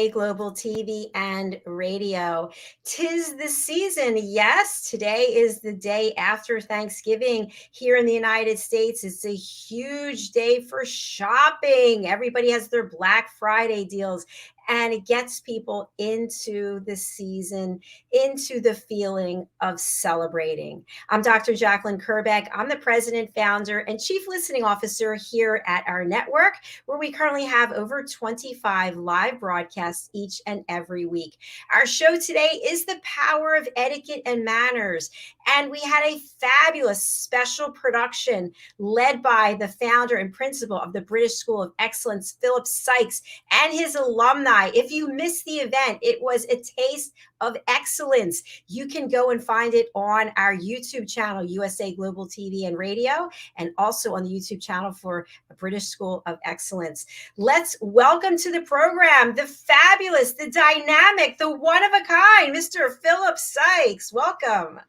USA Global TV and Radio. 'Tis the season. Yes, today is the day after Thanksgiving here in the United States. It's a huge day for shopping. Everybody has their Black Friday deals, and it gets people into the season, into the feeling of celebrating. I'm Dr. Jacalyn Kerbeck. I'm the president, founder, and chief listening officer here at our network, where we currently have over 25 live broadcasts each and every week. Our show today is The Power of Etiquette and Manners, and we had a fabulous special production led by the founder and principal of the British School of Excellence, Philip Sykes, and his alumni. If you missed the event, it was a taste of excellence. You can go and find it on our YouTube channel, USA Global TV and Radio, and also on the YouTube channel for the British School of Excellence. Let's welcome to the program the fabulous, the dynamic, the one of a kind, Mr. Philip Sykes. Welcome.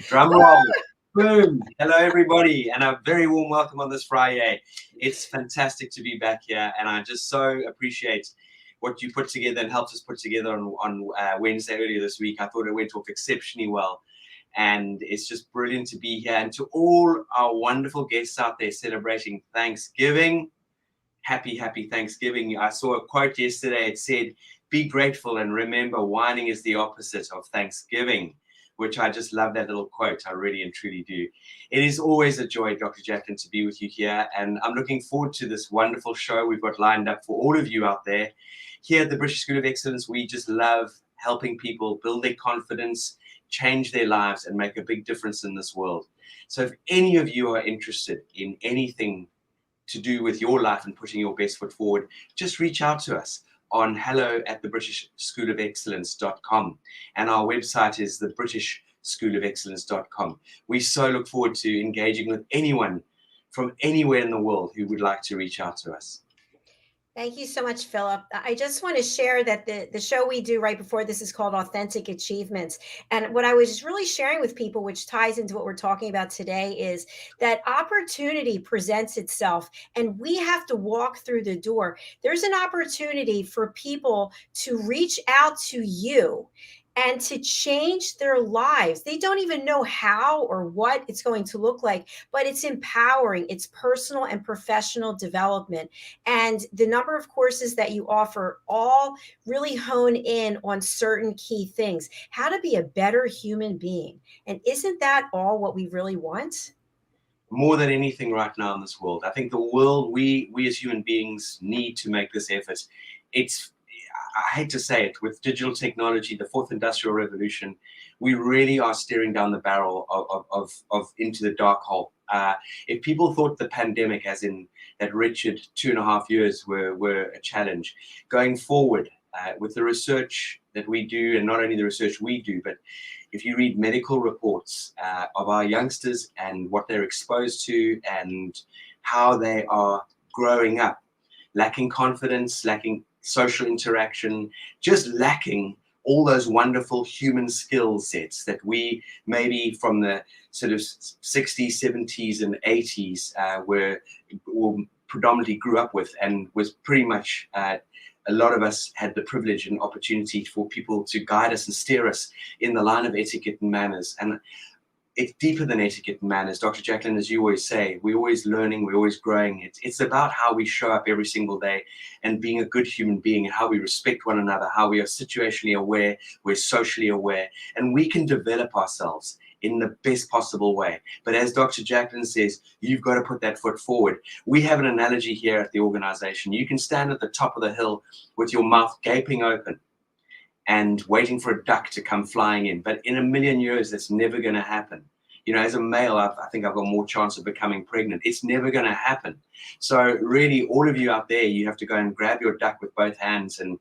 Drum roll. Boom. Hello, everybody, and a very warm welcome on this Friday. It's fantastic to be back here, and I just so appreciate what you put together and helped us put together on Wednesday earlier this week. I thought it went off exceptionally well, and it's just brilliant to be here. And to all our wonderful guests out there celebrating Thanksgiving, happy Thanksgiving. I saw a quote yesterday. It said, "Be grateful and remember, whining is the opposite of Thanksgiving," which I just love that little quote. I really and truly do. It is always a joy, Dr. Jacalyn, to be with you here, and I'm looking forward to this wonderful show we've got lined up for all of you out there. Here at the British School of Excellence, we just love helping people build their confidence, change their lives, and make a big difference in this world. So if any of you are interested in anything to do with your life and putting your best foot forward, just reach out to us on hello@thebritishschoolofexcellence.com, and our website is thebritishschoolofexcellence.com. We so look forward to engaging with anyone from anywhere in the world who would like to reach out to us. Thank you so much, Philip. I just want to share that the show we do right before this is called Authentic Achievements. And what I was really sharing with people, which ties into what we're talking about today, is that opportunity presents itself and we have to walk through the door. There's an opportunity for people to reach out to you and to change their lives. They don't even know how or what it's going to look like, but it's empowering. It's personal and professional development. And the number of courses that you offer all really hone in on certain key things, how to be a better human being. And isn't that all what we really want? More than anything right now in this world, I think the world, we as human beings need to make this effort. I hate to say it, with digital technology, the fourth industrial revolution, we really are staring down the barrel of into the dark hole. If people thought the pandemic, as in that wretched 2.5 years, were a challenge, going forward with the research that we do, and not only the research we do, but if you read medical reports of our youngsters and what they're exposed to and how they are growing up, lacking confidence, lacking social interaction, just lacking all those wonderful human skill sets that we maybe from the sort of 60s, 70s, and 80s were predominantly grew up with, and was pretty much a lot of us had the privilege and opportunity for people to guide us and steer us in the line of etiquette and manners. And it's deeper than etiquette and manners, Dr. Jacalyn, as you always say. We're always learning, we're always growing. It's about how we show up every single day and being a good human being, and how we respect one another, how we are situationally aware, we're socially aware, and we can develop ourselves in the best possible way. But as Dr. Jacalyn says, you've got to put that foot forward. We have an analogy here at the organization. You can stand at the top of the hill with your mouth gaping open and waiting for a duck to come flying in. But in a million years, that's never going to happen. You know, as a male, I think I've got more chance of becoming pregnant. It's never going to happen. So really, all of you out there, you have to go and grab your duck with both hands, and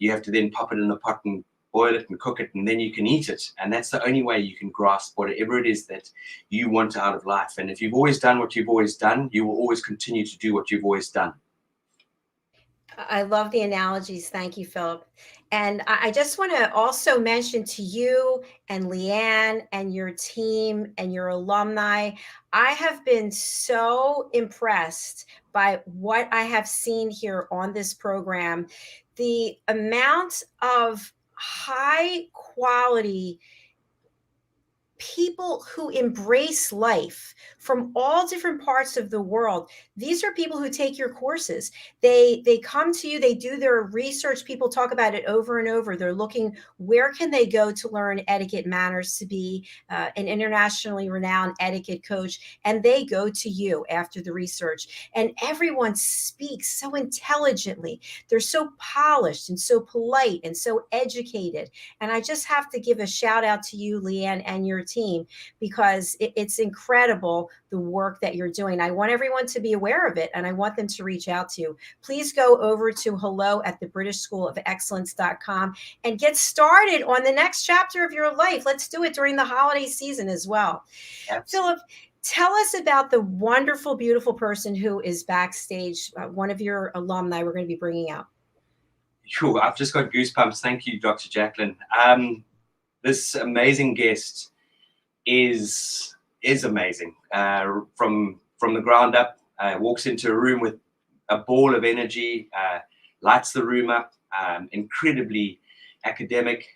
you have to then pop it in the pot and boil it and cook it, and then you can eat it. And that's the only way you can grasp whatever it is that you want out of life. And if you've always done what you've always done, you will always continue to do what you've always done. I love the analogies. Thank you, Philip. And I just want to also mention to you and Leanne and your team and your alumni, I have been so impressed by what I have seen here on this program. the amount of high quality people who embrace life from all different parts of the world. These are people who take your courses. They come to you, they do their research. People talk about it over and over. They're looking, where can they go to learn etiquette manners, to be an internationally renowned etiquette coach, and they go to you after the research. And everyone speaks so intelligently. They're so polished and so polite and so educated. And I just have to give a shout out to you, Leanne, and your team, because it's incredible the work that you're doing. I want everyone to be aware of it, and I want them to reach out to you. Please go over to hello@thebritishschoolofexcellence.com and get started on the next chapter of your life. Let's do it during the holiday season as well. Absolutely. Philip, tell us about the wonderful, beautiful person who is backstage, one of your alumni we're going to be bringing out. Sure, I've just got goosebumps. Thank you, Dr. Jacalyn. This amazing guest is amazing. From the ground up, walks into a room with a ball of energy, lights the room up, incredibly academic,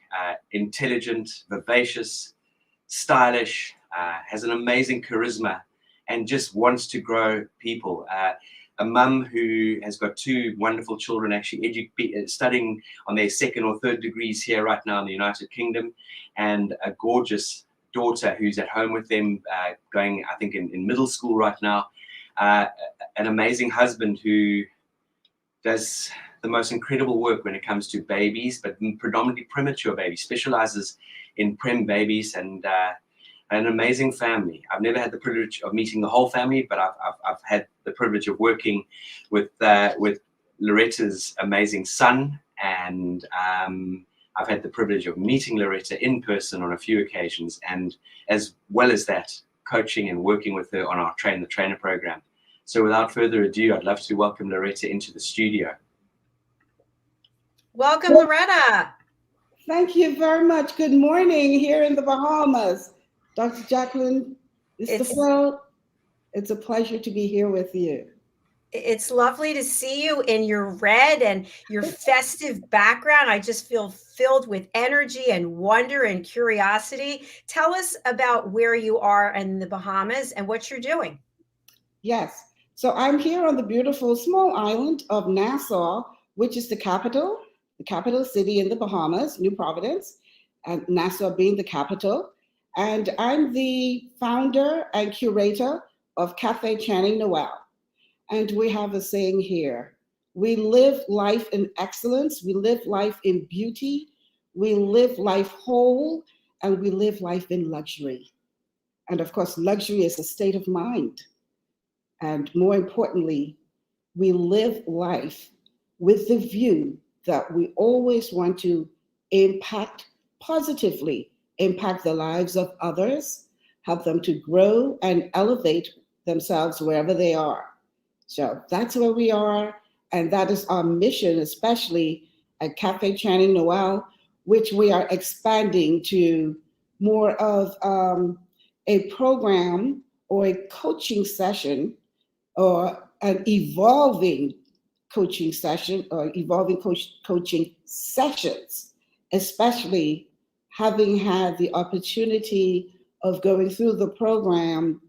intelligent, vivacious, stylish, has an amazing charisma, and just wants to grow people. A mum who has got two wonderful children, actually studying on their second or third degrees here right now in the United Kingdom, and a gorgeous daughter who's at home with them, going, I think, in middle school right now. An amazing husband who does the most incredible work when it comes to babies, but predominantly premature babies, specializes in prem babies, and an amazing family. I've never had the privilege of meeting the whole family, but I've had the privilege of working with Loretta's amazing son, and I've had the privilege of meeting Loretta in person on a few occasions, and as well as that, coaching and working with her on our Train the Trainer program. So without further ado, I'd love to welcome Loretta into the studio. Welcome, Loretta. Thank you very much. Good morning here in the Bahamas. Dr. Jacalyn, it's a pleasure to be here with you. It's lovely to see you in your red and your festive background. I just feel filled with energy and wonder and curiosity. Tell us about where you are in the Bahamas and what you're doing. Yes. So I'm here on the beautiful small island of Nassau, which is the capital city in the Bahamas, New Providence, and Nassau being the capital. And I'm the founder and curator of Cafe Channing Noelle. And we have a saying here: we live life in excellence, we live life in beauty, we live life whole, and we live life in luxury. And of course, luxury is a state of mind. And more importantly, we live life with the view that we always want to positively impact the lives of others, help them to grow and elevate themselves wherever they are. So that's where we are, and that is our mission, especially at Cafe Channing Noelle, which we are expanding to more of a program or a coaching session, or an evolving coaching session, or evolving coaching sessions, especially having had the opportunity of going through the program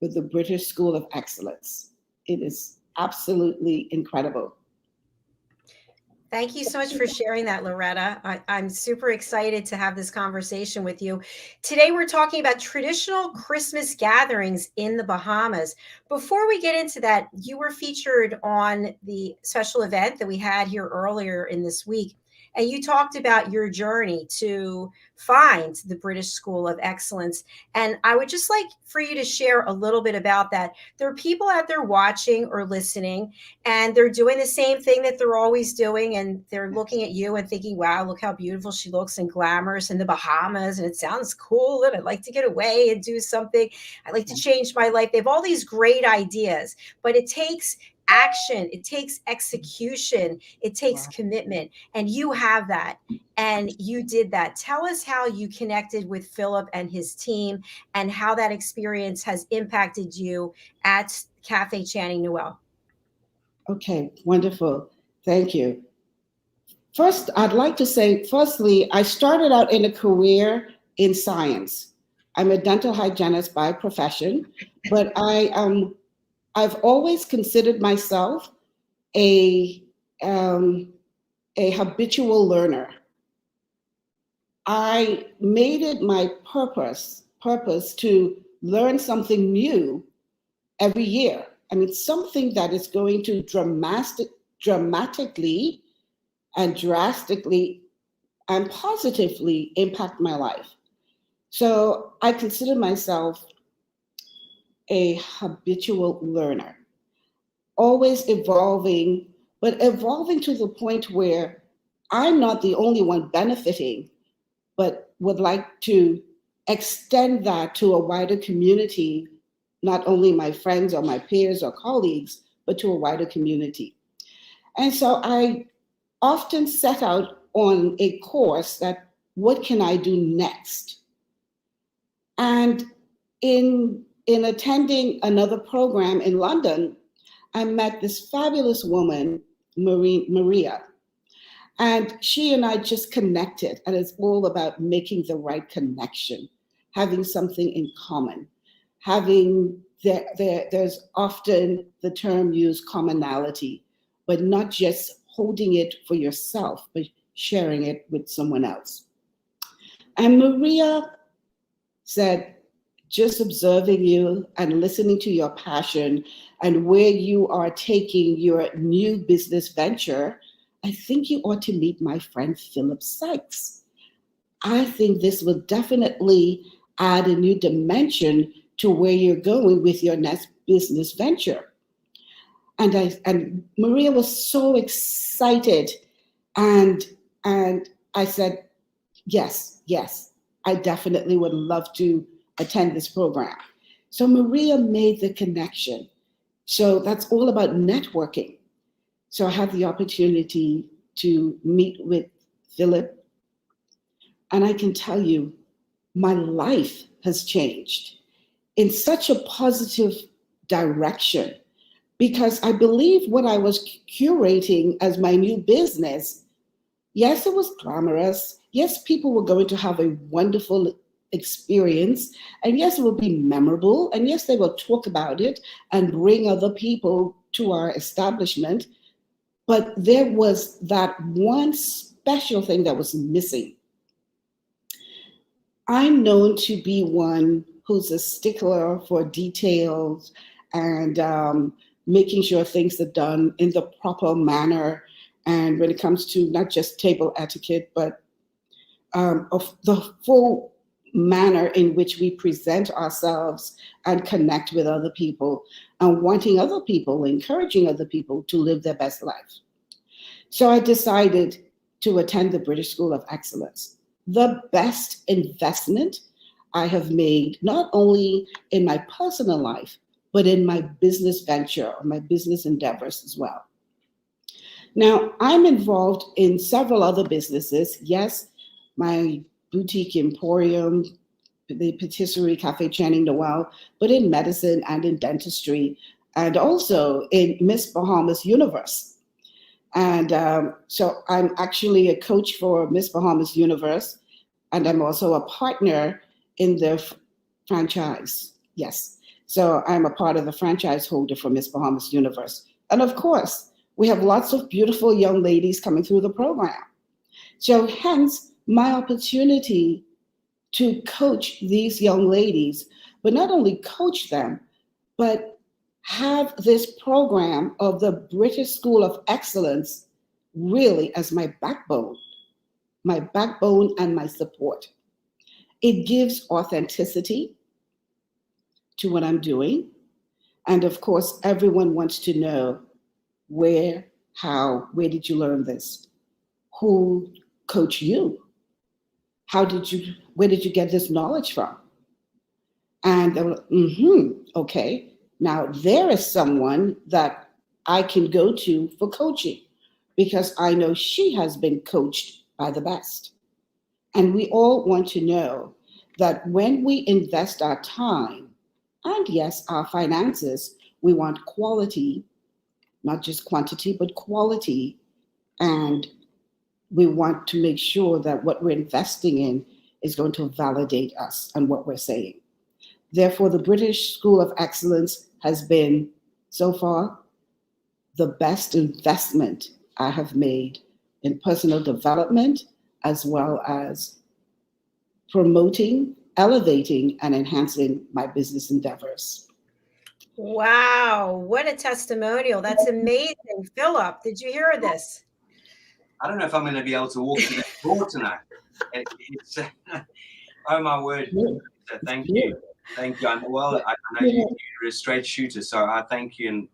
with the British School of Excellence. It is absolutely incredible. Thank you so much for sharing that, Loretta. I'm super excited to have this conversation with you. Today, we're talking about traditional Christmas gatherings in the Bahamas. Before we get into that, you were featured on the special event that we had here earlier in this week, and you talked about your journey to find the British School of Excellence. And I would just like for you to share a little bit about that. There are people out there watching or listening, and they're doing the same thing that they're always doing, and they're looking at you and thinking, wow, look how beautiful she looks and glamorous in the Bahamas, and it sounds cool, and I'd like to get away and do something. I'd like to change my life. They have all these great ideas, but it takes action, it takes execution, it takes commitment, and you have that, and you did that. Tell us how you connected with Philip and his team, and how that experience has impacted you at Cafe Channing Noelle. Okay, wonderful. Thank you. First, I'd like to say, firstly, I started out in a career in science. I'm a dental hygienist by profession, but I've always considered myself a, um, a habitual learner. I made it my purpose to learn something new every year. I mean, something that is going to dramatically and drastically and positively impact my life. So I consider myself a habitual learner, always evolving, but evolving to the point where I'm not the only one benefiting, but would like to extend that to a wider community, not only my friends or my peers or colleagues, but to a wider community. And so I often set out on a course that what can I do next? And in attending another program in London, I met this fabulous woman, Maria, and she and I just connected. And it's all about making the right connection, having something in common, there's often the term used commonality, but not just holding it for yourself, but sharing it with someone else. And Maria said, just observing you and listening to your passion and where you are taking your new business venture, I think you ought to meet my friend Philip Sykes. I think this will definitely add a new dimension to where you're going with your next business venture. And Maria was so excited, and I said, yes, I definitely would love to attend this program. So Maria made the connection. So that's all about networking. So I had the opportunity to meet with Philip, and I can tell you, my life has changed in such a positive direction, because I believe what I was curating as my new business, yes, it was glamorous. Yes, people were going to have a wonderful experience. And yes, it will be memorable. And yes, they will talk about it and bring other people to our establishment. But there was that one special thing that was missing. I'm known to be one who's a stickler for details and making sure things are done in the proper manner. And when it comes to not just table etiquette, but of the full manner in which we present ourselves and connect with other people, and wanting other people, encouraging other people to live their best life. So I decided to attend the British School of Excellence, the best investment I have made, not only in my personal life, but in my business venture or my business endeavors as well. Now, I'm involved in several other businesses. Yes, my boutique emporium, the patisserie Cafe Channing Noelle, but in medicine and in dentistry, and also in Miss Bahamas Universe. And so I'm actually a coach for Miss Bahamas Universe, and I'm also a partner in the franchise. Yes. So I'm a part of the franchise holder for Miss Bahamas Universe. And of course, we have lots of beautiful young ladies coming through the program. So hence my opportunity to coach these young ladies, but not only coach them, but have this program of the British School of Excellence really as my backbone and my support. It gives authenticity to what I'm doing. And of course, everyone wants to know where, how, where did you learn this? Who coached you? Where did you get this knowledge from? And they were like, okay, now there is someone that I can go to for coaching because I know she has been coached by the best. And we all want to know that when we invest our time and yes, our finances, we want quality, not just quantity, but quality. And we want to make sure that what we're investing in is going to validate us and what we're saying. Therefore, the British School of Excellence has been, so far, the best investment I have made in personal development, as well as promoting, elevating, and enhancing my business endeavors. Wow, what a testimonial. That's amazing. Philip, did you hear this? I don't know if I'm going to be able to walk through that door tonight. It's oh my word. So thank you. Thank you. Well, I know you're a straight shooter, so I thank you. And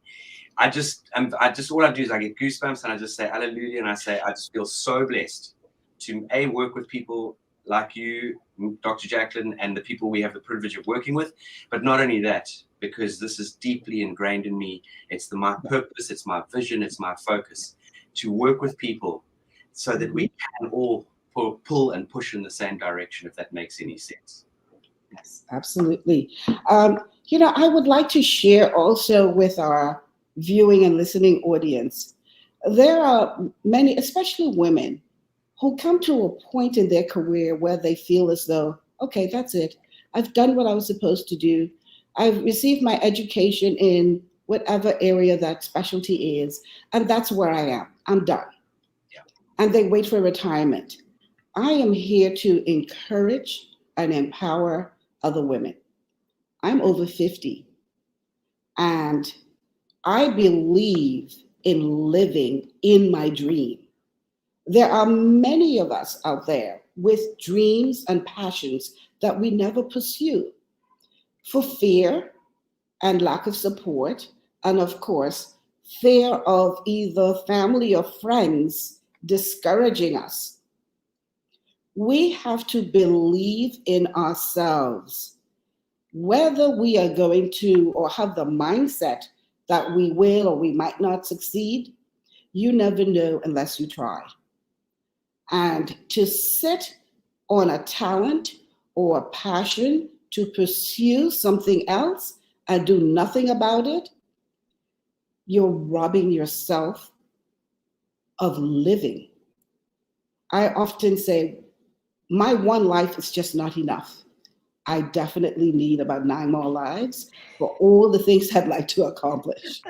I just all I do is I get goosebumps and I just say hallelujah, and I say I just feel so blessed to work with people like you, Dr. Jacalyn, and the people we have the privilege of working with. But not only that, because this is deeply ingrained in me. It's my purpose, it's my vision, it's my focus to work with people so that we can all pull and push in the same direction, if that makes any sense. Yes, absolutely. I would like to share also with our viewing and listening audience, there are many, especially women, who come to a point in their career where they feel as though, okay, that's it. I've done what I was supposed to do. I've received my education in whatever area that specialty is, and that's where I am. I'm done. Yeah. And they wait for retirement. I am here to encourage and empower other women. I'm over 50, and I believe in living in my dream. There are many of us out there with dreams and passions that we never pursue for fear and lack of support, and of course, fear of either family or friends discouraging us. We have to believe in ourselves. Whether we are going to or have the mindset that we will or we might not succeed, you never know unless you try. And to sit on a talent or a passion to pursue something else and do nothing about it, you're robbing yourself of living. I often say, my one life is just not enough. I definitely need about 9 more lives for all the things I'd like to accomplish.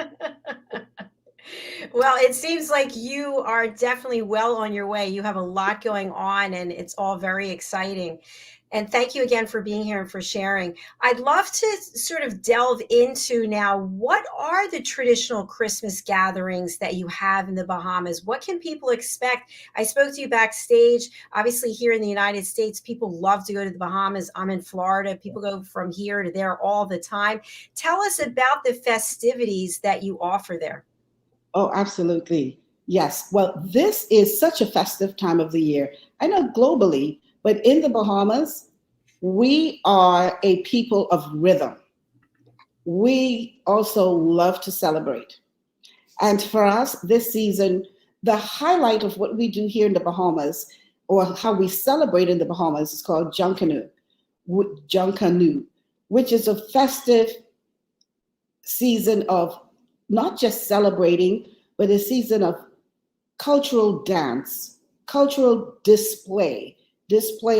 Well, it seems like you are definitely well on your way. You have a lot going on, and it's all very exciting. And thank you again for being here and for sharing. I'd love to sort of delve into now, what are the traditional Christmas gatherings that you have in the Bahamas? What can people expect? I spoke to you backstage. Obviously, here in the United States, people love to go to the Bahamas. I'm in Florida. People go from here to there all the time. Tell us about the festivities that you offer there. Oh, absolutely. Yes. Well, this is such a festive time of the year. I know globally, but in the Bahamas, we are a people of rhythm. We also love to celebrate. And for us, this season, the highlight of what we do here in the Bahamas, or how we celebrate in the Bahamas, is called Junkanoo, which is a festive season of not just celebrating, but a season of cultural dance, cultural display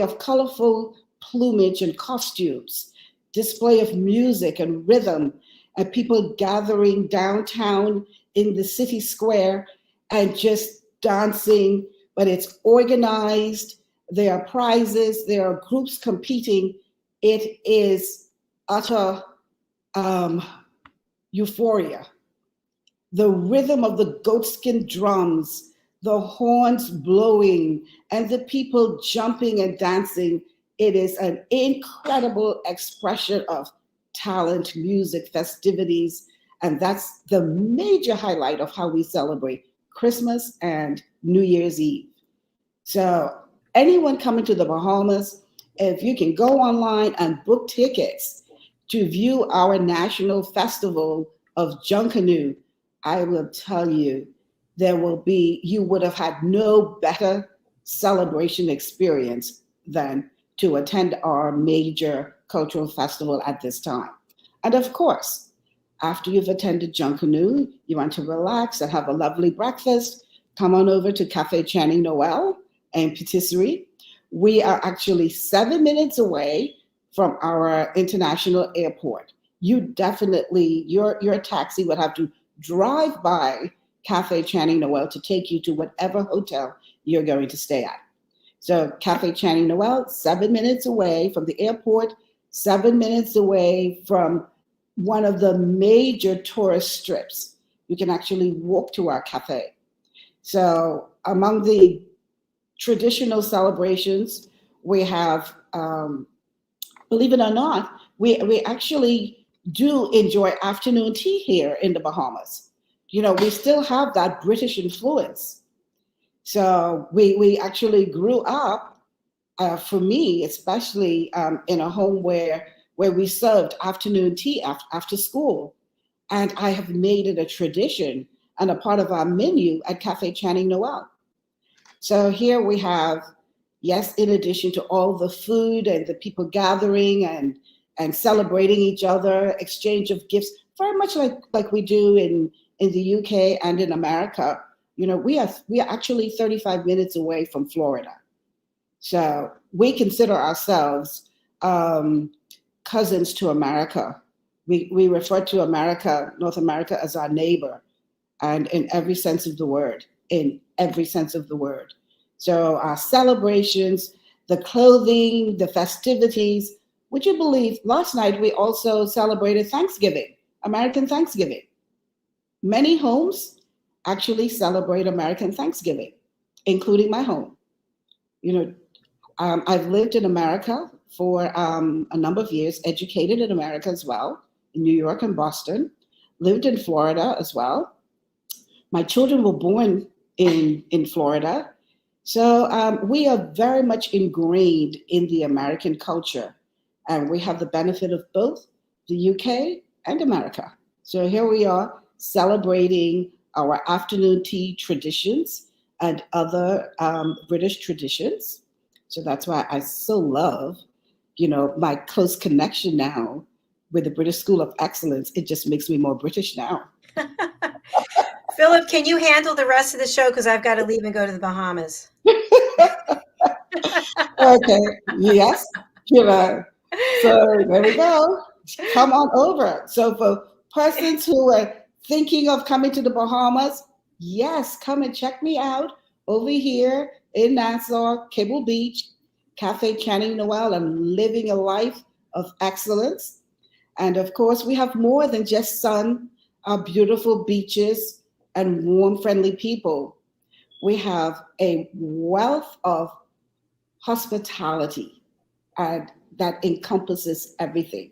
of colorful plumage and costumes, display of music and rhythm, and people gathering downtown in the city square and just dancing, but it's organized. There are prizes, there are groups competing. It is utter euphoria. The rhythm of the goatskin drums, the horns blowing, and the people jumping and dancing. It is an incredible expression of talent, music, festivities, and that's the major highlight of how we celebrate Christmas and New Year's Eve. So anyone coming to the Bahamas, if you can go online and book tickets to view our national festival of Junkanoo, I will tell you, you would have had no better celebration experience than to attend our major cultural festival at this time. And of course, after you've attended Junkanoo, you want to relax and have a lovely breakfast, come on over to Cafe Channing Noelle, and patisserie. We are actually 7 minutes away from our international airport. You definitely, your taxi would have to drive by Cafe Channing Noel to take you to whatever hotel you're going to stay at. So Cafe Channing Noel, 7 minutes away from the airport, 7 minutes away from one of the major tourist strips. You can actually walk to our cafe. So among the traditional celebrations, we have, believe it or not, we actually do enjoy afternoon tea here in the Bahamas. You know, we still have that British influence. So we actually grew up, for me especially, in a home where we served afternoon tea after school. And I have made it a tradition and a part of our menu at Cafe Channing Noel. So here we have, yes, in addition to all the food and the people gathering and celebrating each other, exchange of gifts, very much like we do in the UK and in America. You know, we are actually 35 minutes away from Florida. So we consider ourselves cousins to America. We refer to America, North America, as our neighbor, and in every sense of the word, in every sense of the word. So our celebrations, the clothing, the festivities. Would you believe last night we also celebrated Thanksgiving, American Thanksgiving. Many homes actually celebrate American Thanksgiving, including my home. You know, I've lived in America for a number of years, educated in America as well, in New York and Boston, lived in Florida as well. My children were born in Florida. So we are very much ingrained in the American culture, and we have the benefit of both the UK and America. So here we are celebrating our afternoon tea traditions and other British traditions. So that's why I so love, you know, my close connection now with the British School of Excellence. It just makes me more British now. Philip, can you handle the rest of the show? Because I've got to leave and go to the Bahamas. Okay, yes, you know. So there we go. Come on over. So for persons who are thinking of coming to the Bahamas, yes, come and check me out over here in Nassau, Cable Beach, Cafe Channing Noel. I'm living a life of excellence. And of course, we have more than just sun, our beautiful beaches, and warm, friendly people. We have a wealth of hospitality, and that encompasses everything.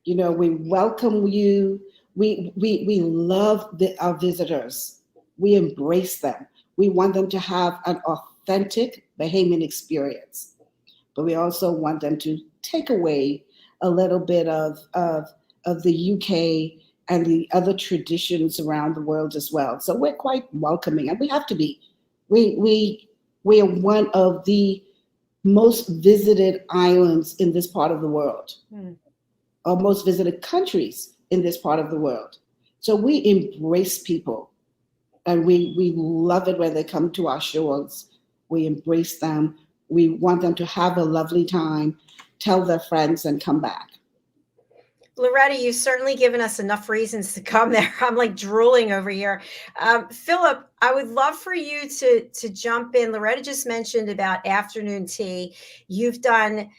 You know, we welcome you. We love our visitors. We embrace them. We want them to have an authentic Bahamian experience, but we also want them to take away a little bit of the UK and the other traditions around the world as well. So we're quite welcoming, and we have to be. We are one of the most visited islands in this part of the world, or most visited countries in this part of the world. So we embrace people, and we love it when they come to our shores. We embrace them. We want them to have a lovely time, tell their friends, and come back. Loretta, you've certainly given us enough reasons to come there. I'm like drooling over here. Philip, I would love for you to jump in. Loretta just mentioned about afternoon tea. You've done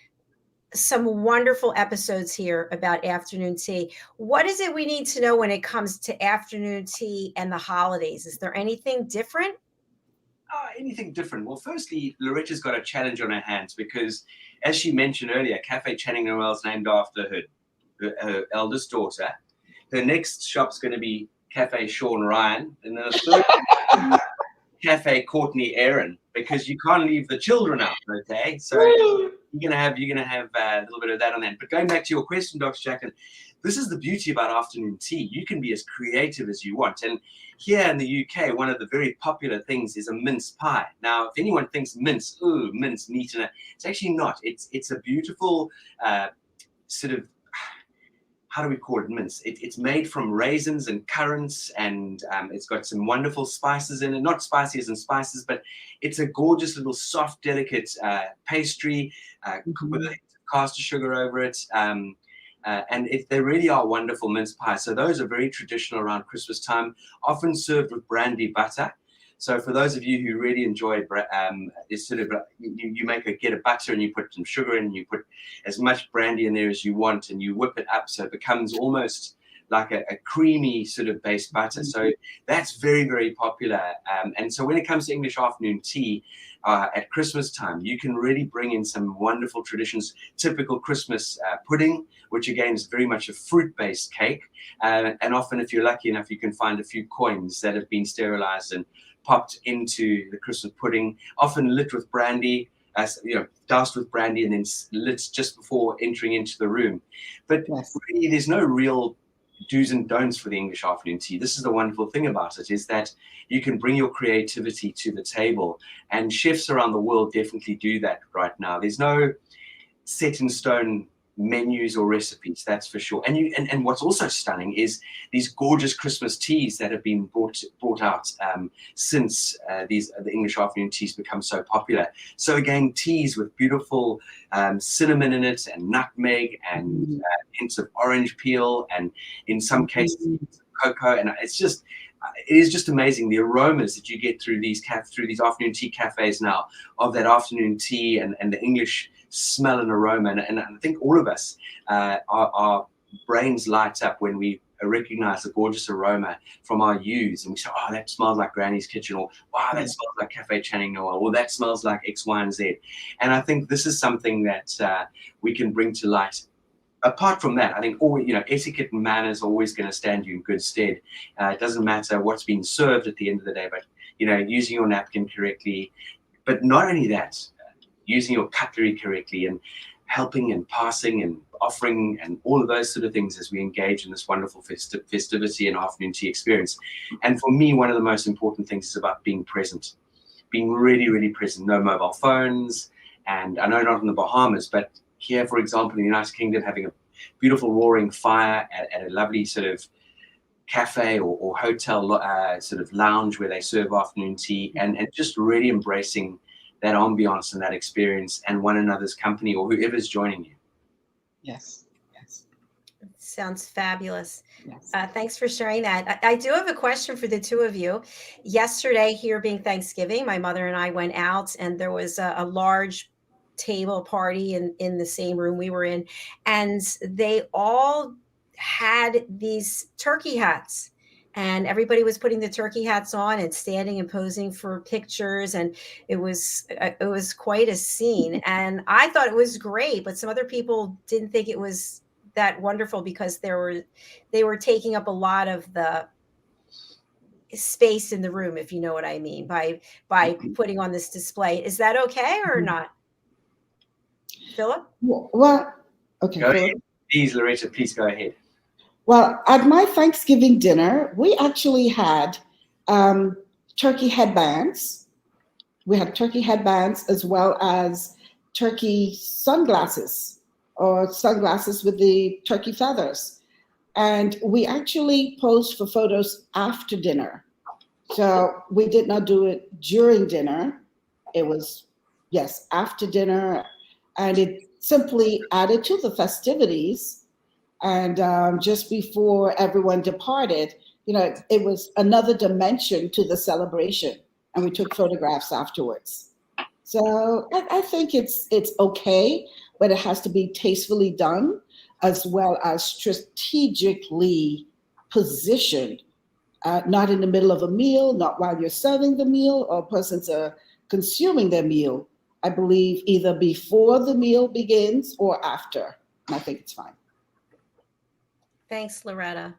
some wonderful episodes here about afternoon tea. What is it we need to know when it comes to afternoon tea and the holidays? Is there anything different? Anything different? Well, firstly, Loretta's got a challenge on her hands because, as she mentioned earlier, Cafe Channing Noel is named after her eldest daughter. Her next shop's going to be Cafe Sean Ryan, and the third Cafe Courtney Aaron, because you can't leave the children out. Okay, so you're gonna have a little bit of that on that. But going back to your question, Dr. Jacalyn, this is the beauty about afternoon tea. You can be as creative as you want. And here in the UK, one of the very popular things is a mince pie. Now, if anyone thinks mince, mince meat, and it's actually not. It's a beautiful sort of, how do we call it, mince? It's made from raisins and currants, and it's got some wonderful spices in it. Not spicy as in spices, but it's a gorgeous little soft, delicate pastry with a caster sugar over it. And they really are wonderful mince pies. So those are very traditional around Christmas time, often served with brandy butter. So for those of you who really enjoy it's sort of you get a butter and you put some sugar in, and you put as much brandy in there as you want, and you whip it up so it becomes almost like a creamy sort of base butter. So that's very, very popular. And so when it comes to English afternoon tea at Christmas time, you can really bring in some wonderful traditions. Typical Christmas pudding, which again is very much a fruit-based cake. And often, if you're lucky enough, you can find a few coins that have been sterilized and popped into the Christmas pudding, often lit with brandy, doused with brandy and then lit just before entering into the room. But really, there's no real do's and don'ts for the English afternoon tea. This is the wonderful thing about it, is that you can bring your creativity to the table, and chefs around the world definitely do that right now. There's no set in stone menus or recipes, that's for sure. And what's also stunning is these gorgeous Christmas teas that have been brought out since the English afternoon teas become so popular. So again, teas with beautiful cinnamon in it, and nutmeg, and hints of orange peel, and in some cases cocoa. And it is just amazing, the aromas that you get through these afternoon tea cafes now, of that afternoon tea and the English smell and aroma. And I think all of us, our brains light up when we recognize the gorgeous aroma from our youths, and we say, oh, that smells like Granny's kitchen, or wow, that smells like Cafe Channing Noelle, or that smells like X, Y, and Z. And I think this is something that we can bring to light. Apart from that, I think etiquette and manners are always going to stand you in good stead. It doesn't matter what's being served at the end of the day, but using your napkin correctly. But not only that, using your cutlery correctly, and helping and passing and offering and all of those sort of things as we engage in this wonderful festivity and afternoon tea experience. And for me, one of the most important things is about being present, being really, really present. No mobile phones. And I know not in the Bahamas, but here, for example, in the United Kingdom, having a beautiful roaring fire at a lovely sort of cafe or hotel sort of lounge where they serve afternoon tea, and just really embracing that ambiance and that experience and one another's company, or whoever's joining you. Yes. Sounds fabulous. Yes. Thanks for sharing that. I do have a question for the two of you. Yesterday, here being Thanksgiving, my mother and I went out, and there was a large table party in the same room we were in, and they all had these turkey hats. And everybody was putting the turkey hats on and standing and posing for pictures, and it was quite a scene. And I thought it was great, but some other people didn't think it was that wonderful, because they were taking up a lot of the space in the room, if you know what I mean, by putting on this display. Is that okay or not, Philip? Well, okay. Go ahead. Please, Loretta, please go ahead. Well, at my Thanksgiving dinner, we actually had turkey headbands. We had turkey headbands as well as turkey sunglasses, or sunglasses with the turkey feathers. And we actually posed for photos after dinner. So we did not do it during dinner. It was, yes, after dinner. And it simply added to the festivities. And just before everyone departed, it was another dimension to the celebration, and we took photographs afterwards. So I think it's okay, but it has to be tastefully done, as well as strategically positioned, not in the middle of a meal, not while you're serving the meal or persons are consuming their meal. I believe either before the meal begins or after, and I think it's fine. Thanks, Loretta.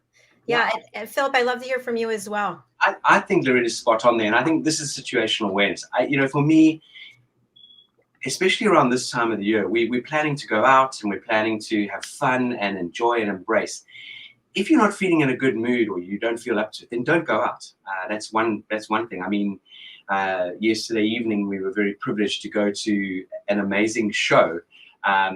Yeah, and Philip, I'd love to hear from you as well. I think Loretta's spot on there, and I think this is situational awareness. For me, especially around this time of the year, we're planning to go out and we're planning to have fun and enjoy and embrace. If you're not feeling in a good mood, or you don't feel up to it, then don't go out. That's one thing. I mean, yesterday evening we were very privileged to go to an amazing show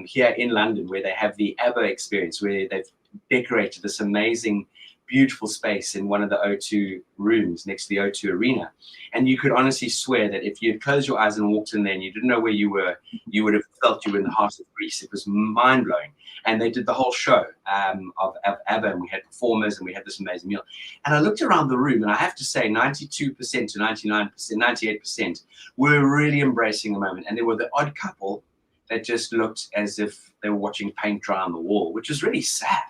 here in London, where they have the ABBA experience, where they've decorated this amazing, beautiful space in one of the O2 rooms next to the O2 Arena. And you could honestly swear that if you had closed your eyes and walked in there and you didn't know where you were, you would have felt you were in the heart of Greece. It was mind-blowing. And they did the whole show of ABBA, and we had performers, and we had this amazing meal. And I looked around the room, and I have to say 92% to 99%, 98% were really embracing the moment. And there were the odd couple that just looked as if they were watching paint dry on the wall, which was really sad.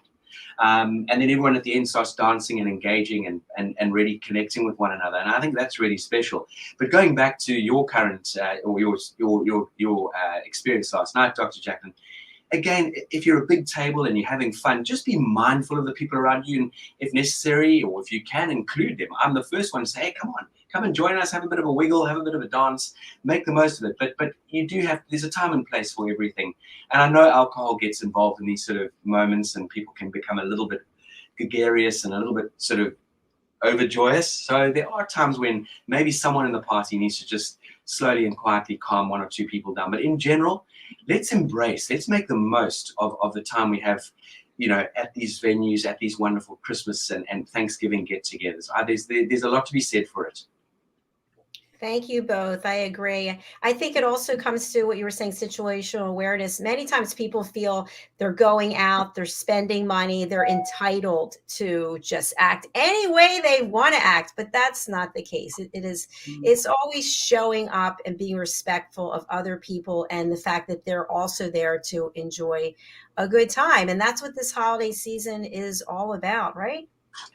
And then everyone at the end starts dancing and engaging and really connecting with one another. And I think that's really special. But going back to your current or your experience last night, Dr. Jacalyn, again, if you're a big table and you're having fun, just be mindful of the people around you. And if necessary, or if you can, include them. I'm the first one to say, hey, come on, come and join us, have a bit of a wiggle, have a bit of a dance, make the most of it. But you do have, there's a time and place for everything. And I know alcohol gets involved in these sort of moments, and people can become a little bit gregarious and a little bit sort of overjoyous. So there are times when maybe someone in the party needs to just slowly and quietly calm one or two people down. But in general, let's make the most of the time we have, you know, at these venues, at these wonderful Christmas and Thanksgiving get-togethers. There's a lot to be said for it. Thank you both. I agree. I think it also comes to what you were saying, situational awareness. Many times people feel they're going out, they're spending money, they're entitled to just act any way they want to act, but that's not the case. It's always showing up and being respectful of other people and the fact that they're also there to enjoy a good time. And that's what this holiday season is all about, right?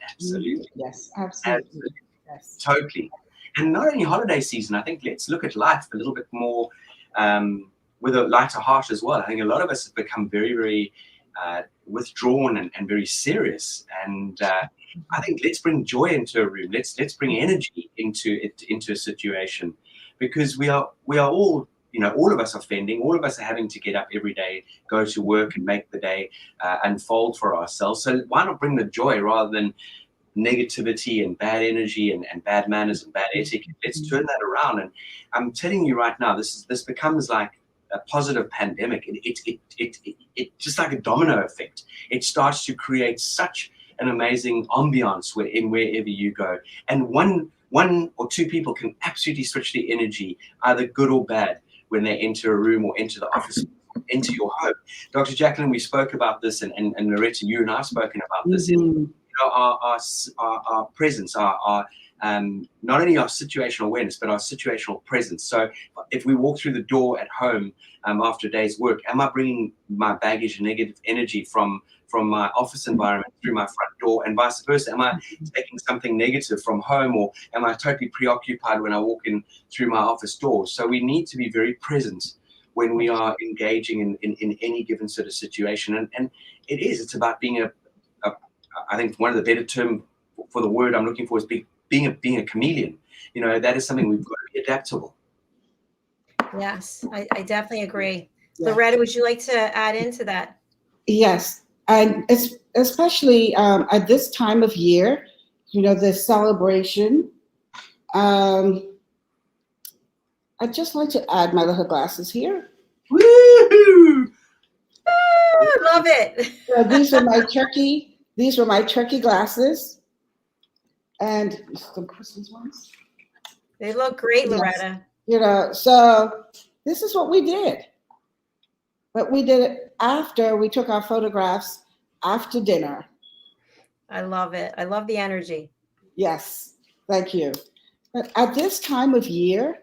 Absolutely. Yes, absolutely. Yes. Totally. And not only holiday season, I think let's look at life a little bit more with a lighter heart as well. I think a lot of us have become very, very withdrawn and very serious. And I think let's bring joy into a room. Let's bring energy into a situation, because we are all, you know, all of us are fending. All of us are having to get up every day, go to work, and make the day unfold for ourselves. So why not bring the joy rather than negativity and bad energy and bad manners and bad etiquette? Let's turn that around. And I'm telling you right now, this becomes like a positive pandemic. It just like a domino effect. It starts to create such an amazing ambiance wherever you go. And one or two people can absolutely switch the energy, either good or bad, when they enter a room or enter the office, into your home. Dr. Jacalyn, we spoke about this, and Loretta, you and I have spoken about this. Our presence, our not only our situational awareness, but our situational presence. So if we walk through the door at home after a day's work, am I bringing my baggage and negative energy from my office environment through my front door, and vice versa? Am I taking something negative from home, or am I totally preoccupied when I walk in through my office door? So we need to be very present when we are engaging in any given sort of situation. And it's about being I think one of the better term for the word I'm looking for is being a chameleon. You know, that is something we've got to be adaptable. Yes, I definitely agree. Yeah. Loretta, would you like to add into that? Yes, and it's especially at this time of year, you know, the celebration. I'd just like to add my little glasses here. Woo-hoo! I love it. So these are my turkey. These were my turkey glasses, and some Christmas ones. They look great, Yes. Loretta. You know, so this is what we did. But we did it after we took our photographs after dinner. I love it. I love the energy. Yes, thank you. But at this time of year,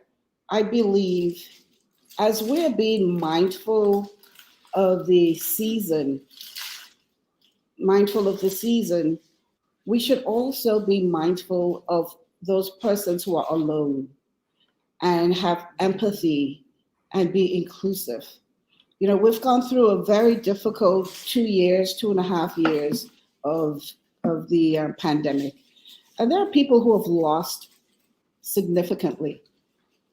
I believe, as we're being mindful of the season, we should also be mindful of those persons who are alone and have empathy and be inclusive. You know, we've gone through a very difficult 2.5 years of the pandemic. And there are people who have lost significantly,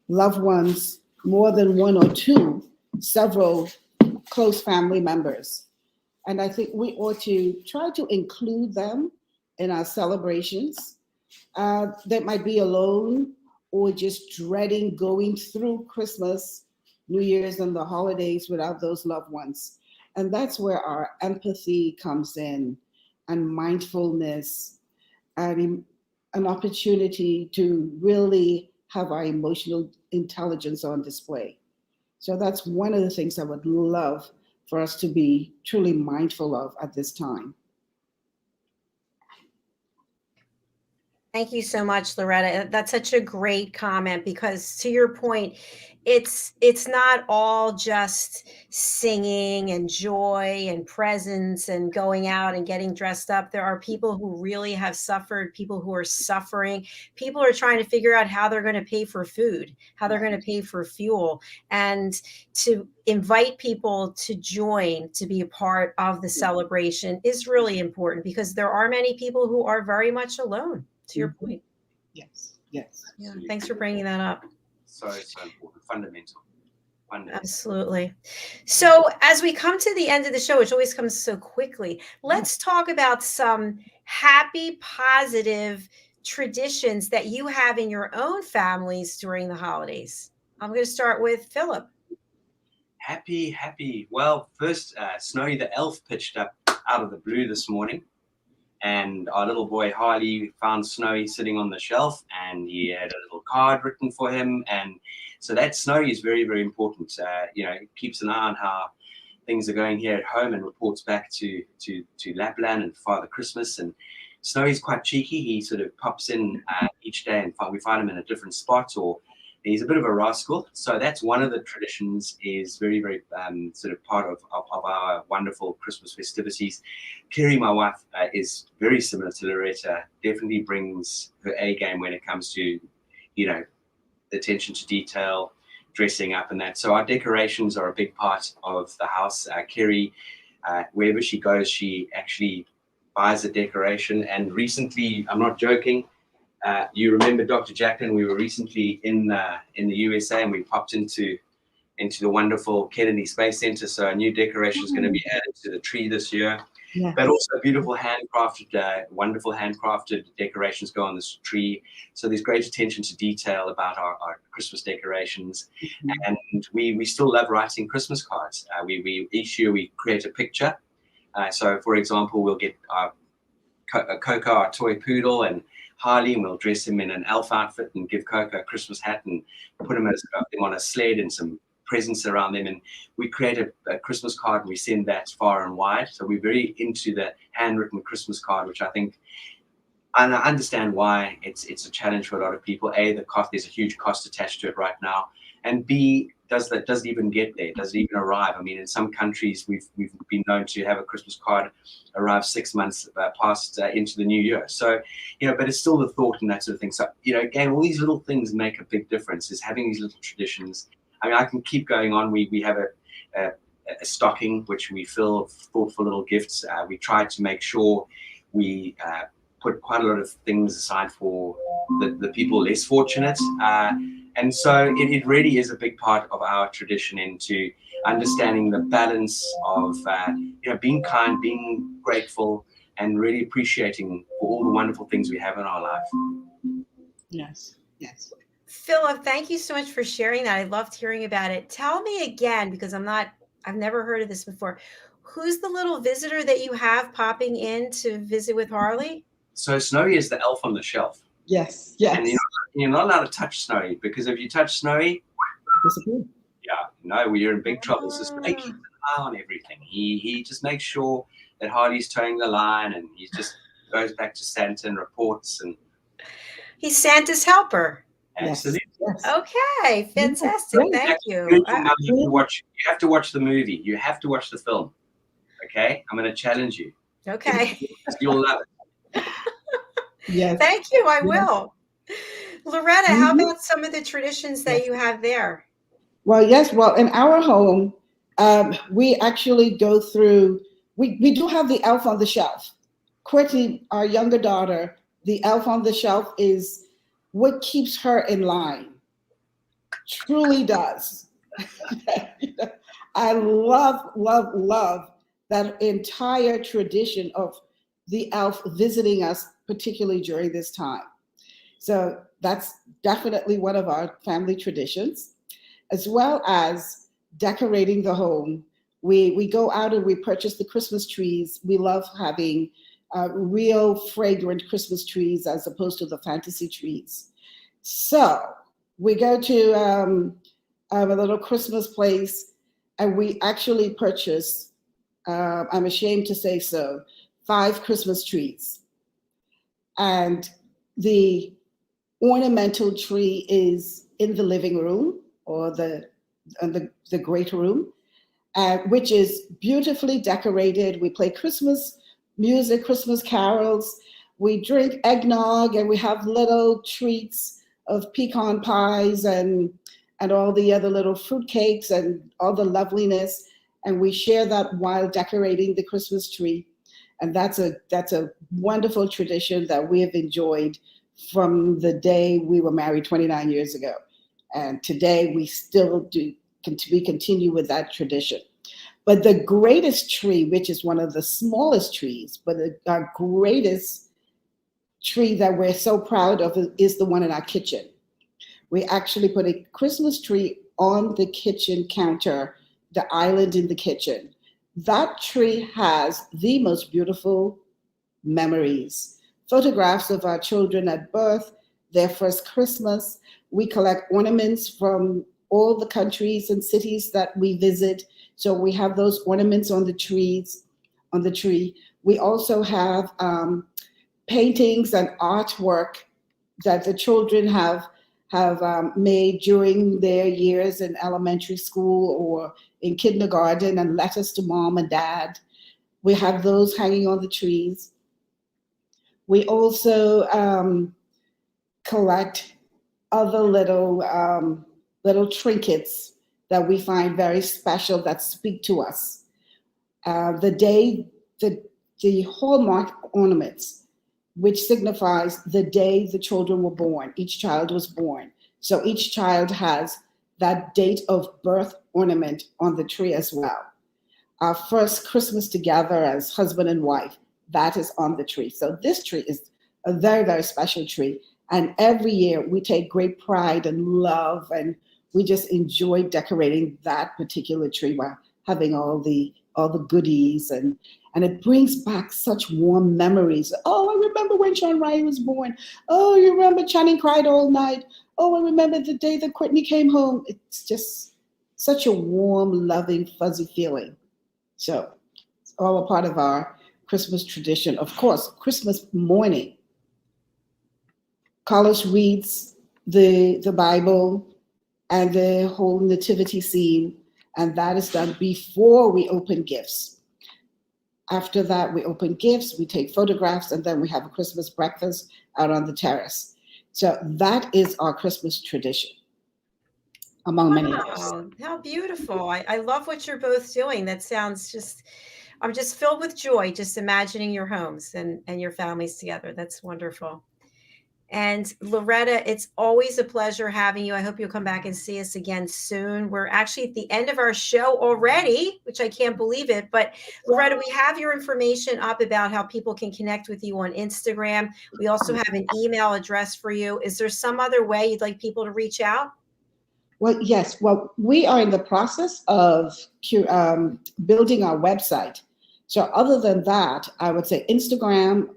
loved ones, more than one or two, several close family members. And I think we ought to try to include them in our celebrations. They might be alone or just dreading going through Christmas, New Year's, and the holidays without those loved ones. And that's where our empathy comes in, and mindfulness, and an opportunity to really have our emotional intelligence on display. So that's one of the things I would love for us to be truly mindful of at this time. Thank you so much, Loretta. That's such a great comment because to your point, it's not all just singing and joy and presence and going out and getting dressed up. There are people who really have suffered, people who are suffering. People are trying to figure out how they're going to pay for food, how they're going to pay for fuel, and to invite people to join to be a part of the celebration is really important because there are many people who are very much alone. To your point. Yes, yes. Yeah, thanks for bringing that up. So important, fundamental. Absolutely. So as we come to the end of the show, which always comes so quickly, let's talk about some happy, positive traditions that you have in your own families during the holidays. I'm going to start with Philip. Happy. Well, first, Snowy the elf pitched up out of the blue this morning. And our little boy Harley found Snowy sitting on the shelf, and he had a little card written for him. And so that Snowy is very, very important. Keeps an eye on how things are going here at home and reports back to Lapland and Father Christmas. And Snowy's quite cheeky. He sort of pops in each day, and we find him in a different spot, or he's a bit of a rascal. So that's one of the traditions, is very, very sort of part of our wonderful Christmas festivities. Kerry, my wife, is very similar to Loretta, definitely brings her A game when it comes to, the attention to detail, dressing up and that. So our decorations are a big part of the house. Kerry, wherever she goes, she actually buys a decoration. And recently, I'm not joking, you remember Dr. Jacalyn? We were recently in the USA, and we popped into the wonderful Kennedy Space Center. So a new decoration is going to be added to the tree this year. Yeah. But also beautiful wonderful handcrafted decorations go on this tree. So there's great attention to detail about our Christmas decorations. Mm-hmm. And we still love writing Christmas cards. We each year we create a picture. So for example, we'll get Coco, our toy poodle, and Harley, and we'll dress him in an elf outfit and give Coco a Christmas hat and put him on a sled and some presents around them. And we create a Christmas card, and we send that far and wide. So we're very into the handwritten Christmas card, which I think, and I understand why it's a challenge for a lot of people. A, the cost, there's a huge cost attached to it right now. And B, does it even get there? Does it even arrive? I mean, in some countries, we've been known to have a Christmas card arrive 6 months past into the new year. So, but it's still the thought and that sort of thing. So, again, all these little things make a big difference, is having these little traditions. I mean, I can keep going on. We have a stocking, which we fill with thoughtful little gifts. We try to make sure we put quite a lot of things aside for the people less fortunate. And so it really is a big part of our tradition into understanding the balance of, being kind, being grateful, and really appreciating for all the wonderful things we have in our life. Yes, yes. Philip, thank you so much for sharing that. I loved hearing about it. Tell me again, because I've never heard of this before. Who's the little visitor that you have popping in to visit with Harley? So Snowy is the elf on the shelf. Yes, yes. And you're not allowed to touch Snowy, because if you touch Snowy, you're in big trouble. So Snowy keeps an eye on everything. He just makes sure that Harley's towing the line, and he just goes back to Santa and reports. And he's Santa's helper. Absolutely. Yes. Okay, fantastic. Yes. Thank you. You have to watch the movie. You have to watch the film. Okay, I'm going to challenge you. Okay. You'll love it. Yes. Thank you. I will. Loretta, how about some of the traditions that you have there? Well, yes. Well, in our home, we actually go through, we do have the elf on the shelf. Quitty, our younger daughter, the elf on the shelf is what keeps her in line. Truly does. I love that entire tradition of the elf visiting us, particularly during this time. So that's definitely one of our family traditions, as well as decorating the home We go out and we purchase the Christmas trees. We love having real fragrant Christmas trees as opposed to the fantasy trees. So we go to a little Christmas place, and we actually purchase, I'm ashamed to say so, 5 Christmas trees. And the ornamental tree is in the living room, or the great room, which is beautifully decorated. We play Christmas music, Christmas carols. We drink eggnog, and we have little treats of pecan pies and all the other little fruit cakes and all the loveliness. And we share that while decorating the Christmas tree. And that's a wonderful tradition that we have enjoyed from the day we were married 29 years ago. And today we still do, we continue with that tradition. But the greatest tree, which is one of the smallest trees, but our greatest tree that we're so proud of, is the one in our kitchen. We actually put a Christmas tree on the kitchen counter, the island in the kitchen. That tree has the most beautiful memories. Photographs of our children at birth, their first Christmas. We collect ornaments from all the countries and cities that we visit. So we have those ornaments on the trees, on the tree. We also have paintings and artwork that the children have made during their years in elementary school or in kindergarten, and letters to mom and dad. We have those hanging on the trees. We also collect other little trinkets that we find very special that speak to us. The hallmark ornaments, which signifies the day the children were born. Each child was born. So each child has that date of birth ornament on the tree as well. Our first Christmas together as husband and wife, that is on the tree. So this tree is a very, very special tree. And every year we take great pride and love, and we just enjoy decorating that particular tree while having all the goodies, and it brings back such warm memories. Oh, I remember when Sean Ryan was born. Oh, you remember Channing cried all night. Oh, I remember the day that Courtney came home. It's just such a warm, loving, fuzzy feeling. So it's all a part of our Christmas tradition. Of course, Christmas morning, Carlos reads the Bible and the whole nativity scene, and that is done before we open gifts. After that, we open gifts, we take photographs, and then we have a Christmas breakfast out on the terrace. So that is our Christmas tradition, among many others. Wow, how beautiful. I love what you're both doing. That sounds just, I'm just filled with joy just imagining your homes and your families together. That's wonderful. And Loretta, it's always a pleasure having you. I hope you'll come back and see us again soon. We're actually at the end of our show already, which I can't believe it. But Loretta, we have your information up about how people can connect with you on Instagram. We also have an email address for you. Is there some other way you'd like people to reach out? Well, yes. Well, we are in the process of building our website. So other than that, I would say Instagram,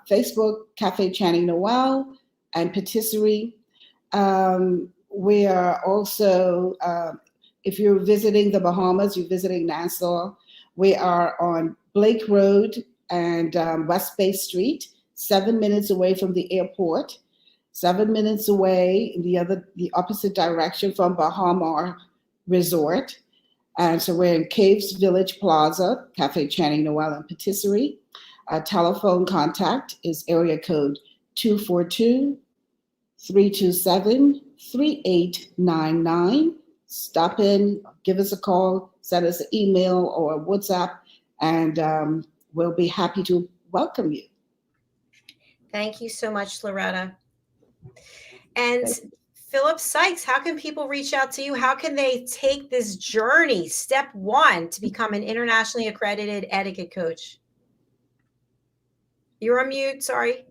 Facebook, Cafe Channing Noelle, and Patisserie. We are also, if you're visiting the Bahamas, you're visiting Nassau, we are on Blake Road and West Bay Street, 7 minutes away from the airport, 7 minutes away in the opposite direction from Bahama Resort. And so we're in Caves Village Plaza, Cafe Channing Noelle and Patisserie. Our telephone contact is area code 242-327-3899. Stop in, give us a call, send us an email or a WhatsApp, and we'll be happy to welcome you. Thank you so much, Loretta. And Philip Sykes, how can people reach out to you? How can they take this journey, step 1, to become an internationally accredited etiquette coach? You're on mute, sorry.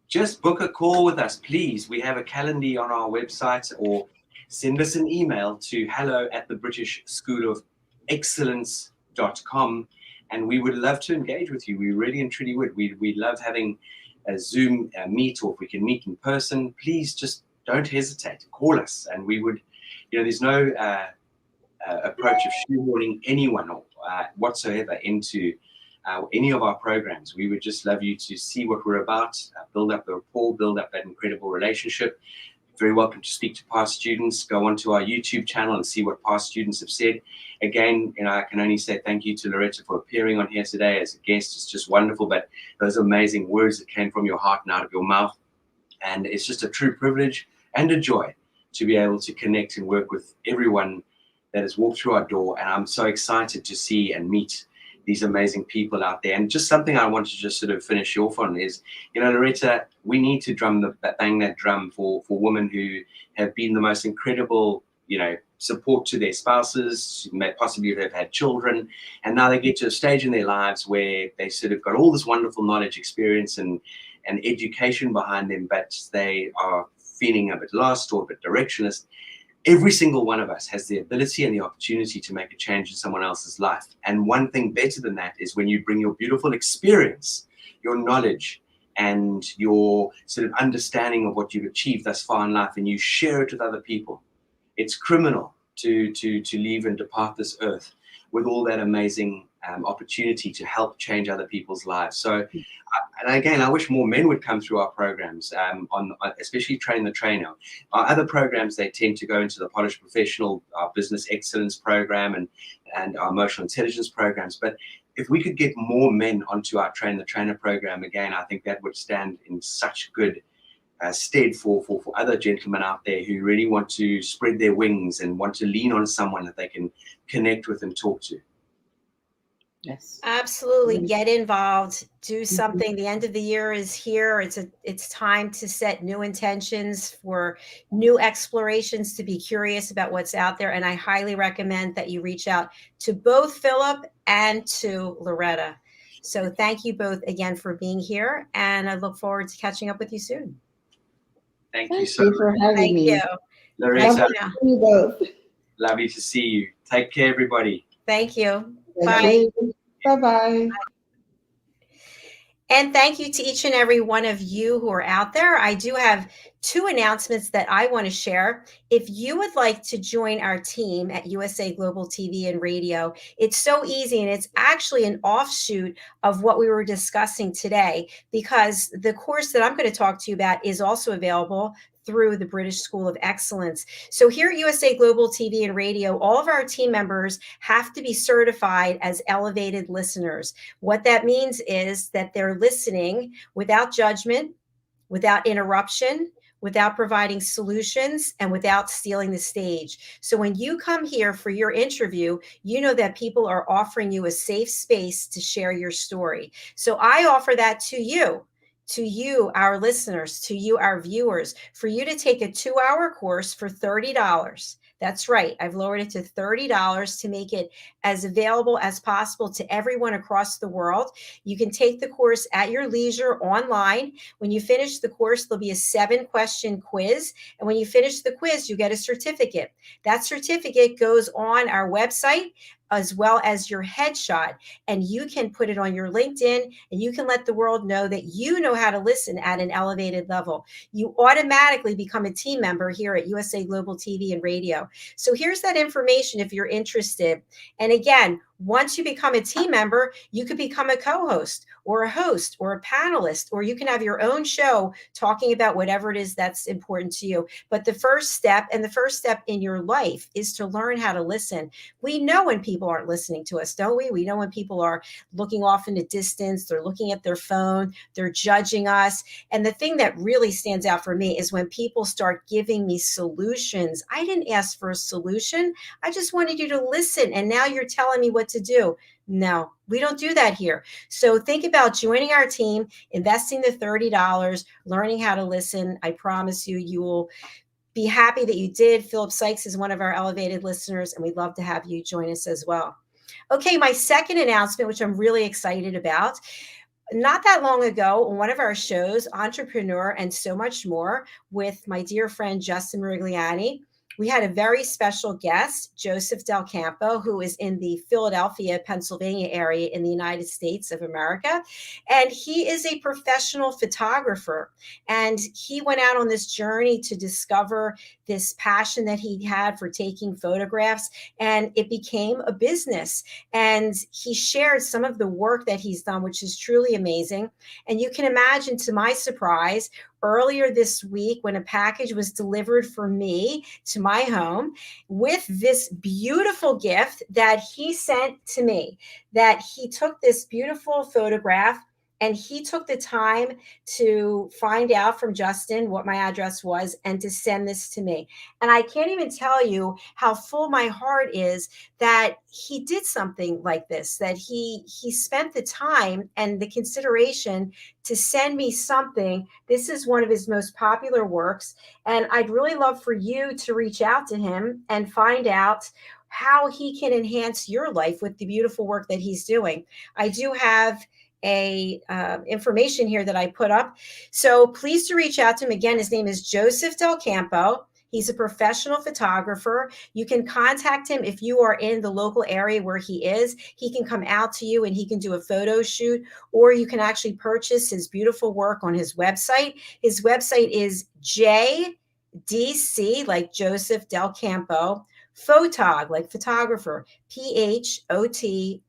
Just book a call with us, please. We have a calendar on our website, or send us an email to hello@thebritishschoolofexcellence.com, and we would love to engage with you. We really and truly would. We love having a Zoom meet, or if we can meet in person, please just don't hesitate. Call us, and we would, there's no approach of shoehorning anyone whatsoever into any of our programs. We would just love you to see what we're about, build up the rapport, build up that incredible relationship. Very welcome to speak to past students. Go onto our YouTube channel and see what past students have said. Again, I can only say thank you to Loretta for appearing on here today as a guest. It's just wonderful, but those amazing words that came from your heart and out of your mouth. And it's just a true privilege and a joy to be able to connect and work with everyone that has walked through our door. And I'm so excited to see and meet these amazing people out there. And just something I want to just sort of finish off on is, Loretta, we need to bang that drum for women who have been the most incredible, support to their spouses, possibly they've had children, and now they get to a stage in their lives where they sort of got all this wonderful knowledge, experience, and education behind them, but they are feeling a bit lost or a bit directionless. Every single one of us has the ability and the opportunity to make a change in someone else's life. And one thing better than that is when you bring your beautiful experience, your knowledge, and your sort of understanding of what you've achieved thus far in life, and you share it with other people. It's criminal to leave and depart this earth with all that amazing opportunity to help change other people's lives. So, and again, I wish more men would come through our programs, especially Train the Trainer. Our other programs, they tend to go into the Polished Professional, our Business Excellence program, and our Emotional Intelligence programs. But if we could get more men onto our Train the Trainer program, again, I think that would stand in such good stead for other gentlemen out there who really want to spread their wings and want to lean on someone that they can connect with and talk to. Yes. Absolutely. Get involved. Do something. The end of the year is here. It's time to set new intentions for new explorations, to be curious about what's out there. And I highly recommend that you reach out to both Philip and to Loretta. So thank you both again for being here. And I look forward to catching up with you soon. Thank Thank you so you much. for having Thank me. you. Loretta, Love to see you both. lovely to see you. Take care, everybody. Thank you. Thank you. Bye-bye. And thank you to each and every one of you who are out there. I do have 2 announcements that I want to share. If you would like to join our team at USA Global TV and Radio, it's so easy, and it's actually an offshoot of what we were discussing today, because the course that I'm going to talk to you about is also available through the British School of Excellence. So here at USA Global TV and Radio, all of our team members have to be certified as elevated listeners. What that means is that they're listening without judgment, without interruption, without providing solutions, and without stealing the stage. So when you come here for your interview, you know that people are offering you a safe space to share your story. So I offer that to you, our listeners, to you, our viewers, for you to take a 2-hour course for $30. That's right. I've lowered it to $30 to make it as available as possible to everyone across the world. You can take the course at your leisure online. When you finish the course, there'll be a 7-question quiz. And when you finish the quiz, you get a certificate. That certificate goes on our website, as well as your headshot, and you can put it on your LinkedIn, and you can let the world know that you know how to listen at an elevated level. You automatically become a team member here at USA Global TV and Radio. So here's that information if you're interested. And again, once you become a team member, you could become a co-host or a host or a panelist, or you can have your own show talking about whatever it is that's important to you. But the first step in your life is to learn how to listen. We know when people aren't listening to us, don't we? We know when people are looking off in the distance, they're looking at their phone, they're judging us. And the thing that really stands out for me is when people start giving me solutions. I didn't ask for a solution. I just wanted you to listen. And now you're telling me what to do. No, we don't do that here. So think about joining our team, investing the $30, learning how to listen. I promise you, you will be happy that you did. Philip Sykes is one of our elevated listeners, and we'd love to have you join us as well. Okay, my second announcement, which I'm really excited about. Not that long ago, on one of our shows, Entrepreneur and So Much More, with my dear friend Justin Merigliani, we had a very special guest, Joseph Del Campo, who is in the Philadelphia, Pennsylvania area in the United States of America. And he is a professional photographer. And he went out on this journey to discover this passion that he had for taking photographs, and it became a business. And he shared some of the work that he's done, which is truly amazing. And you can imagine, to my surprise, earlier this week when a package was delivered for me to my home with this beautiful gift that he sent to me, that he took this beautiful photograph and he took the time to find out from Justin what my address was and to send this to me. And I can't even tell you how full my heart is that he did something like this, that he spent the time and the consideration to send me something. This is one of his most popular works. And I'd really love for you to reach out to him and find out how he can enhance your life with the beautiful work that he's doing. I do have a information here that I put up. So please to reach out to him. Again, his name is Joseph Del Campo. He's a professional photographer. You can contact him if you are in the local area where he is. He can come out to you and he can do a photo shoot, or you can actually purchase his beautiful work on his website. His website is JDC, like Joseph Del Campo, Photog, like photographer, PHOTOG.com.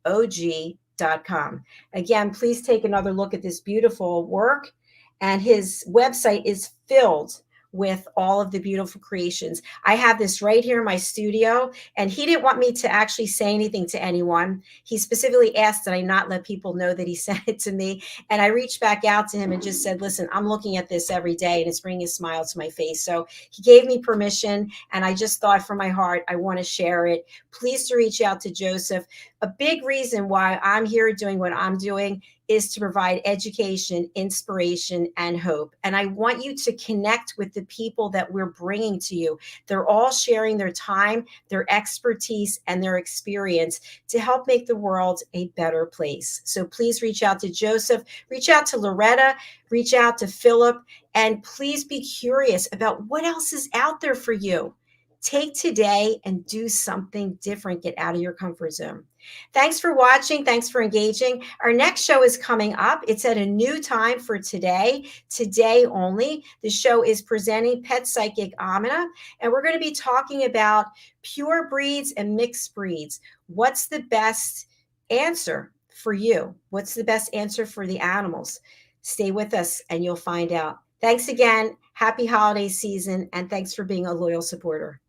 Again, please take another look at this beautiful work. And his website is filled with all of the beautiful creations. I have this right here in my studio, and he didn't want me to actually say anything to anyone. He specifically asked that I not let people know that he sent it to me. And I reached back out to him and just said, listen, I'm looking at this every day and it's bringing a smile to my face. So he gave me permission, and I just thought from my heart, I want to share it. Please to reach out to Joseph. A big reason why I'm here doing what I'm doing is to provide education, inspiration, and hope. And I want you to connect with the people that we're bringing to you. They're all sharing their time, their expertise, and their experience to help make the world a better place. So please reach out to Joseph, reach out to Loretta, reach out to Philip, and please be curious about what else is out there for you. Take today and do something different. Get out of your comfort zone. Thanks for watching. Thanks for engaging. Our next show is coming up. It's at a new time for today only. The show is presenting Pet Psychic Amina, and we're going to be talking about pure breeds and mixed breeds. What's the best answer for you? What's the best answer for the animals? Stay with us and you'll find out. Thanks again. Happy holiday season, and thanks for being a loyal supporter.